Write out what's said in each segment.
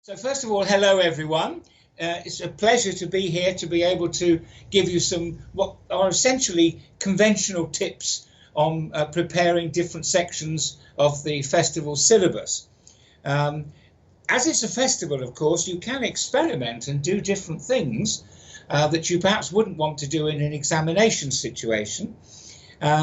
So first of all, hello everyone. It's a pleasure to be here to be able to give you some what are essentially conventional tips on preparing different sections of the festival syllabus. As it's a festival, of course, you can experiment and do different things that you perhaps wouldn't want to do in an examination situation.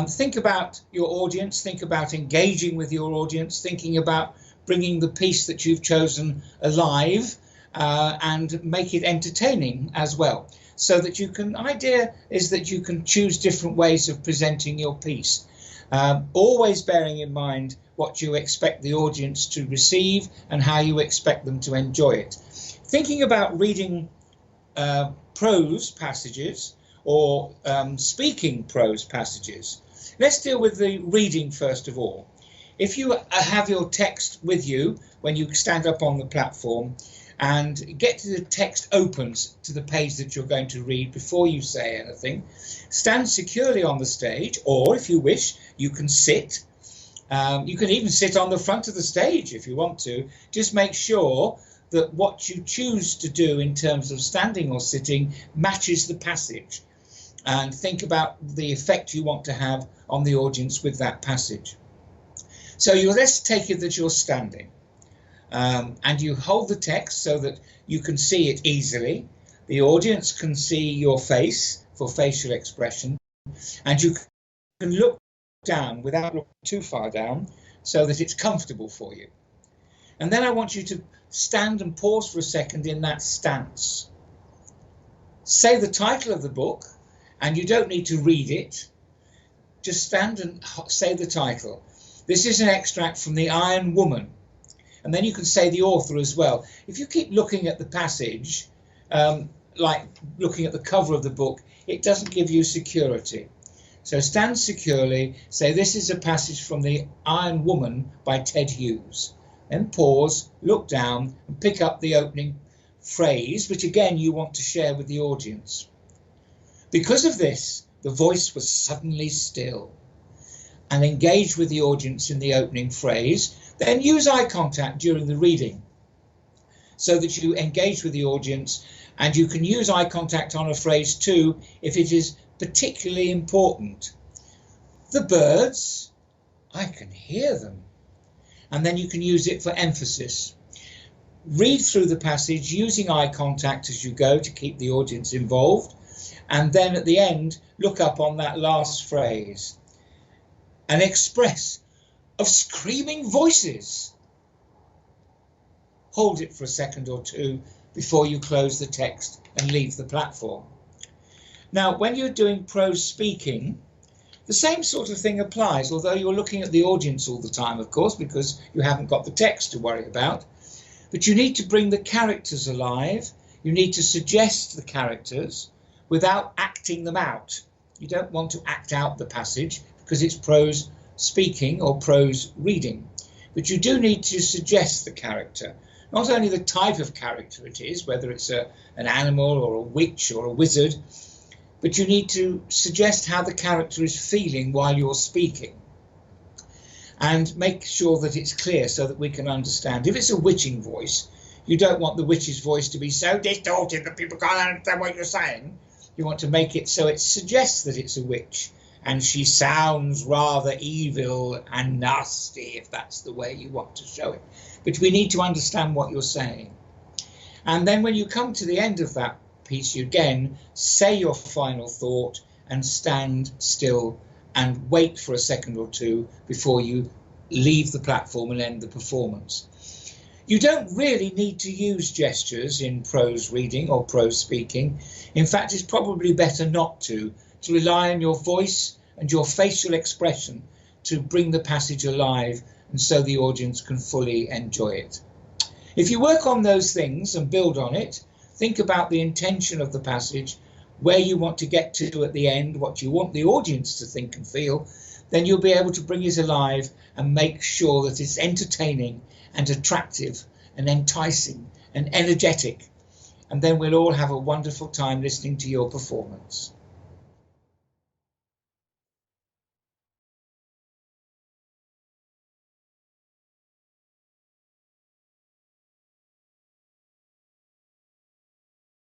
Think about your audience, think about engaging with your audience, thinking about bringing the piece that you've chosen alive and make it entertaining as well, so that you can, idea is that you can choose different ways of presenting your piece, always bearing in mind what you expect the audience to receive and how you expect them to enjoy it. Thinking about reading prose passages or speaking prose passages. Let's deal with the reading first of all. If you have your text with you when you stand up on the platform and get to the text opened to the page that you're going to read before you say anything, stand securely on the stage, or if you wish, you can sit. You can even sit on the front of the stage if you want to. Just make sure that what you choose to do in terms of standing or sitting matches the passage, and think about the effect you want to have on the audience with that passage. So let's take it that you're standing and you hold the text so that you can see it easily. The audience can see your face for facial expression, and you can look down without looking too far down so that it's comfortable for you. And then I want you to stand and pause for a second in that stance. Say the title of the book, and you don't need to read it. Just stand and say the title. This is an extract from The Iron Woman, and then you can say the author as well. If you keep looking at the passage, like looking at the cover of the book, it doesn't give you security. So stand securely, say this is a passage from The Iron Woman by Ted Hughes. Then pause, look down and pick up the opening phrase, which again you want to share with the audience. Because of this, the voice was suddenly still. And engage with the audience in the opening phrase. Then use eye contact during the reading so that you engage with the audience, and you can use eye contact on a phrase too if it is particularly important. The birds, I can hear them. And then you can use it for emphasis. Read through the passage using eye contact as you go to keep the audience involved, and then at the end look up on that last phrase. An express of screaming voices. Hold it for a second or two before you close the text and leave the platform. Now, when you're doing prose speaking, the same sort of thing applies, although you're looking at the audience all the time, of course, because you haven't got the text to worry about. But you need to bring the characters alive. You need to suggest the characters without acting them out. You don't want to act out the passage, because it's prose speaking or prose reading. But you do need to suggest the character, not only the type of character it is, whether it's an animal or a witch or a wizard, but you need to suggest how the character is feeling while you're speaking, and make sure that it's clear so that we can understand. If it's a witching voice, you don't want the witch's voice to be so distorted that people can't understand what you're saying. You want to make it so it suggests that it's a witch, and she sounds rather evil and nasty, if that's the way you want to show it. But we need to understand what you're saying. And then when you come to the end of that piece, you again say your final thought and stand still and wait for a second or two before you leave the platform and end the performance. You don't really need to use gestures in prose reading or prose speaking. In fact, it's probably better not to rely on your voice and your facial expression to bring the passage alive, and so the audience can fully enjoy it. If you work on those things and build on it, think about the intention of the passage, where you want to get to at the end, what you want the audience to think and feel, then you'll be able to bring it alive and make sure that it's entertaining and attractive and enticing and energetic. And then we'll all have a wonderful time listening to your performance.